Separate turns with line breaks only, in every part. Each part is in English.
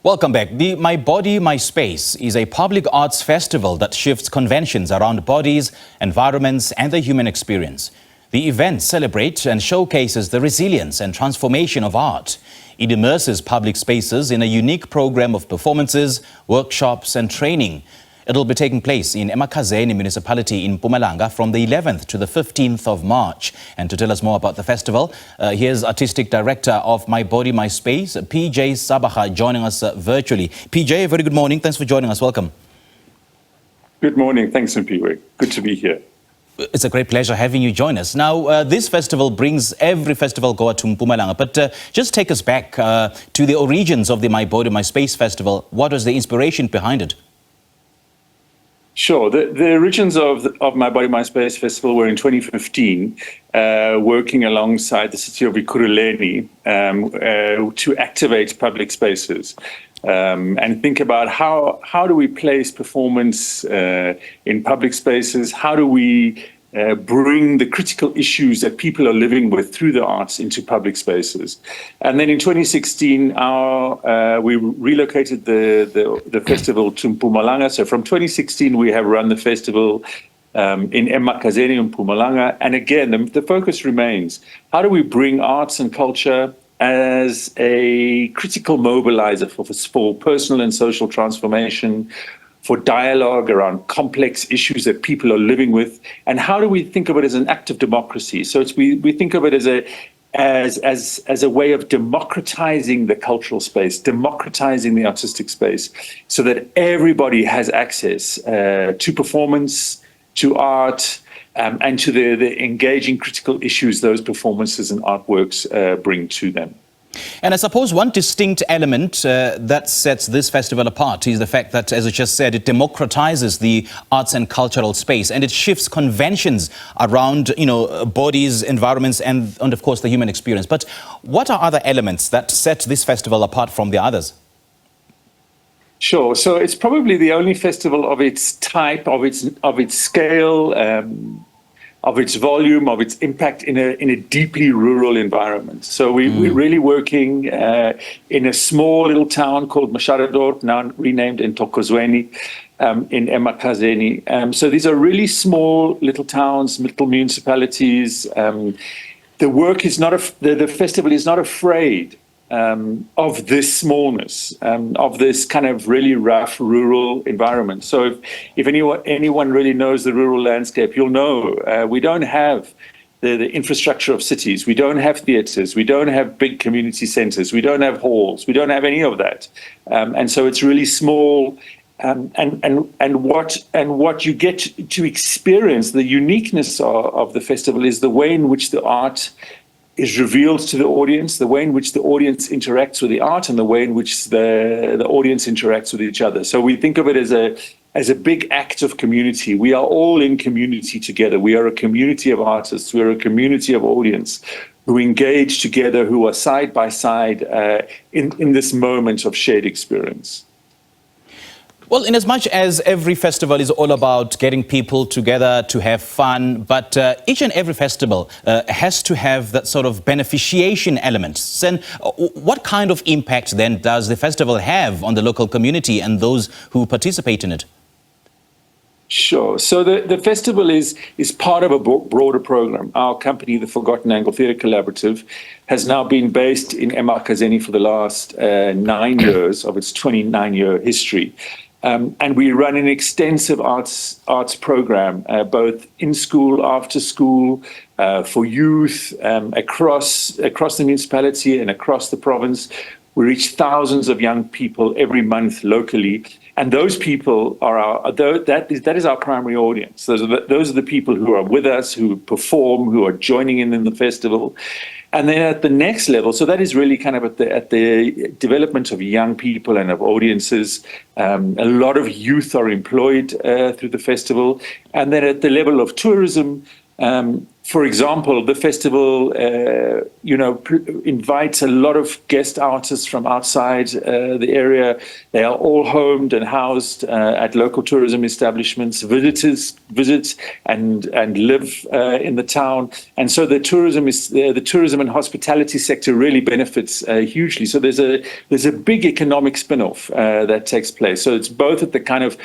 Welcome back. The My Body, My Space is a public arts festival that shifts conventions around bodies, environments and the human experience. The event celebrates and showcases the resilience and transformation of art. It immerses public spaces in a unique program of performances, workshops and training. It will be taking place in Emakhazeni municipality in Mpumalanga from the 11th to the 15th of March. And to tell us more about the festival, here's Artistic Director of My Body, My Space, PJ Sabbagha, joining us virtually. PJ, very good morning. Thanks for joining us. Welcome.
Good morning. Thanks, Mpiwe. Good to be here.
It's a great pleasure having you join us. Now, this festival brings every festival goer to Mpumalanga, but just take us back to the origins of the My Body, My Space festival. What was the inspiration behind it?
Sure. The origins of My Body, My Space Festival were in 2015, working alongside the city of Emakhazeni to activate public spaces and think about how do we place performance in public spaces? How do we bring the critical issues that people are living with through the arts into public spaces? And then in 2016, we relocated the festival to Mpumalanga. So from 2016, we have run the festival in Emakhazeni in Mpumalanga. And again, the focus remains, how do we bring arts and culture as a critical mobilizer for personal and social transformation, for dialogue around complex issues that people are living with, and how do we think of it as an act of democracy? So we think of it as a way of democratizing the cultural space, democratizing the artistic space, so that everybody has access to performance, to art, and to the engaging critical issues those performances and artworks bring to them.
And I suppose one distinct element that sets this festival apart is the fact that, as I just said, it democratizes the arts and cultural space, and it shifts conventions around, bodies, environments, and of course, the human experience. But what are other elements that set this festival apart from the others?
Sure. So it's probably the only festival of its type, of its scale, of its volume, of its impact in a deeply rural environment. So we're really working in a small little town called Mashadador, now renamed Emakhazeni, in Emakhazeni. So these are really small little towns, little municipalities. The work is not the festival is not afraid of this smallness, of this kind of really rough rural environment. So if anyone really knows the rural landscape, you'll know we don't have the infrastructure of cities. We don't have theatres. We don't have big community centres. We don't have halls. We don't have any of that. And so it's really small. And what you get to experience, the uniqueness of the festival, is the way in which the art is revealed to the audience, the way in which the audience interacts with the art, and the way in which the audience interacts with each other. So we think of it as a big act of community. We are all in community together. We are a community of artists. We are a community of audience who engage together, who are side by side in this moment of shared experience.
Well, in as much as every festival is all about getting people together to have fun, but each and every festival has to have that sort of beneficiation element. And what kind of impact then does the festival have on the local community and those who participate in it?
Sure. So the festival is part of a broader program. Our company, the Forgotten Angle Theatre Collaborative, has now been based in Emakhazeni for the last 9 years of its 29-year history. And we run an extensive arts program, both in school, after school, for youth, across the municipality and across the province. We reach thousands of young people every month locally, and those people that is our primary audience. Those are the people who are with us, who perform, who are joining in the festival. And then at the next level, so that is really kind of at the development of young people and of audiences. A lot of youth are employed through the festival. And then at the level of tourism, For example, the festival, invites a lot of guest artists from outside the area. They are all homed and housed at local tourism establishments. Visitors visit and live in the town, and so the tourism and hospitality sector really benefits hugely. So there's a big economic spin-off that takes place. So it's both at the kind of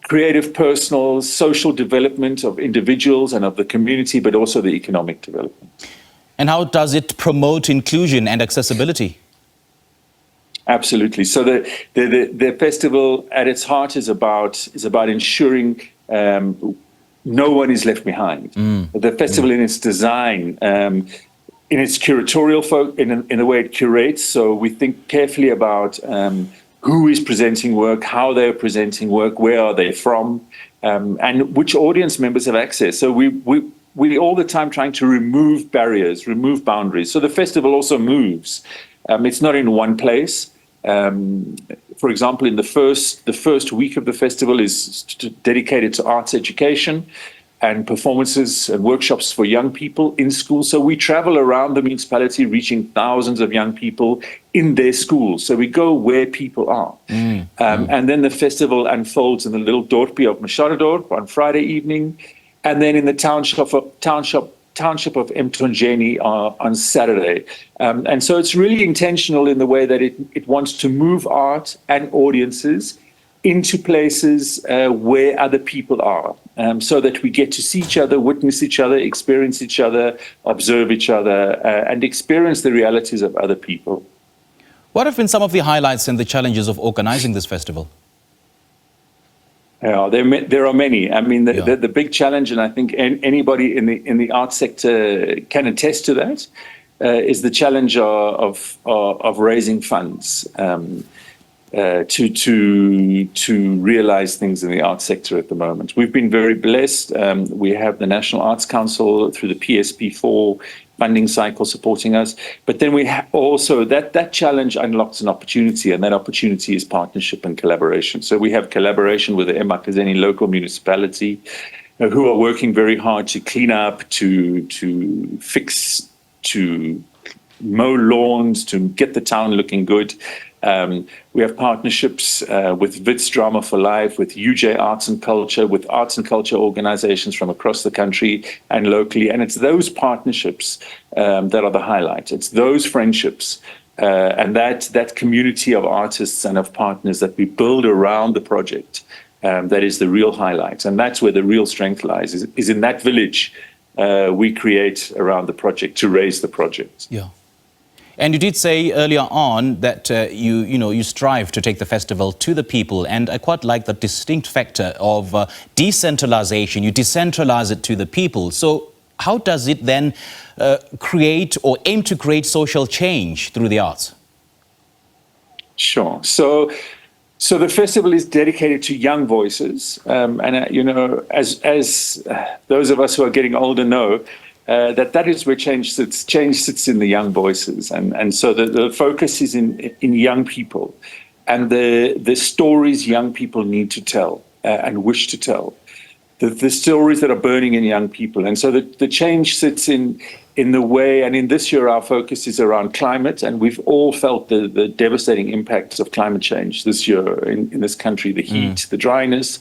creative, personal, social development of individuals and of the community, but also the economic development.
And how does it promote inclusion and accessibility?
Absolutely. So the festival at its heart is about ensuring no one is left behind. The festival in its design, in its curatorial in the way it curates. So we think carefully about who is presenting work, how they're presenting work, where are they from, and which audience members have access. So we all the time trying to remove barriers, remove boundaries. So the festival also moves. It's not in one place. For example, in the first week of the festival is dedicated to arts education and performances and workshops for young people in schools. So we travel around the municipality, reaching thousands of young people in their schools. So we go where people are. And then the festival unfolds in the little dorpie of Mashadadorp on Friday evening, and then in the township of Emakhazeni on Saturday. And so it's really intentional in the way that it wants to move art and audiences into places where other people are, so that we get to see each other, witness each other, experience each other, observe each other, and experience the realities of other people.
What have been some of the highlights and the challenges of organizing this festival?
Yeah, there are many. I mean, the big challenge, and I think anybody in the art sector can attest to that, is the challenge of raising funds. To realize things in the arts sector at the moment. We've been very blessed. We have the National Arts Council through the PSP4 funding cycle supporting us. But then we have also that challenge unlocks an opportunity, and that opportunity is partnership and collaboration. So we have collaboration with the Emakhazeni local municipality, who are working very hard to clean up, to fix, to mow lawns, to get the town looking good. We have partnerships with Wits Drama for Life, with UJ Arts and Culture, with arts and culture organizations from across the country and locally. And it's those partnerships that are the highlight. It's those friendships and that community of artists and of partners that we build around the project that is the real highlight. And that's where the real strength lies, is in that village we create around the project to raise the project.
Yeah. And you did say earlier on that you strive to take the festival to the people, and I quite like the distinct factor of decentralization. You decentralize it to the people. So how does it then create or aim to create social change through the arts?
Sure. So the festival is dedicated to young voices, and as those of us who are getting older know, that is where change sits. Change sits in the young voices, and so the focus is in young people, and the stories young people need to tell and wish to tell, the stories that are burning in young people, and so the change sits in the way. And in this year, our focus is around climate, and we've all felt the devastating impacts of climate change this year in this country: the heat, the dryness.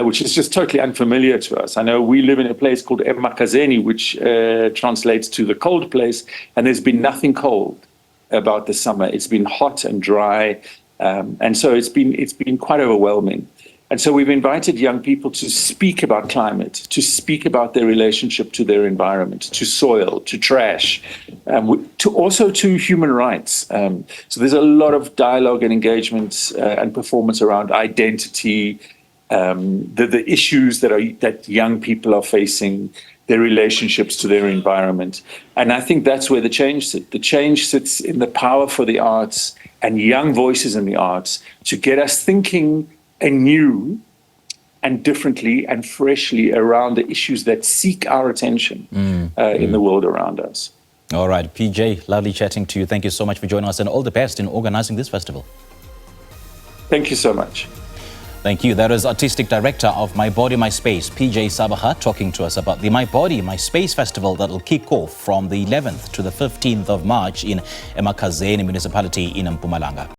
Which is just totally unfamiliar to us. I know we live in a place called Emakhazeni, which translates to the cold place, and there's been nothing cold about the summer. It's been hot and dry, and so it's been quite overwhelming. And so we've invited young people to speak about climate, to speak about their relationship to their environment, to soil, to trash, to human rights. So there's a lot of dialogue and engagement and performance around identity, the issues that young people are facing, their relationships to their environment. And I think that's where the change sits. The change sits in the power for the arts and young voices in the arts to get us thinking anew and differently and freshly around the issues that seek our attention in the world around us.
All right, PJ, lovely chatting to you. Thank you so much for joining us, and all the best in organizing this festival.
Thank you so much.
Thank you. That is Artistic Director of My Body, My Space, PJ Sabbagha, talking to us about the My Body, My Space Festival that will kick off from the 11th to the 15th of March in Emakhazeni municipality in Mpumalanga.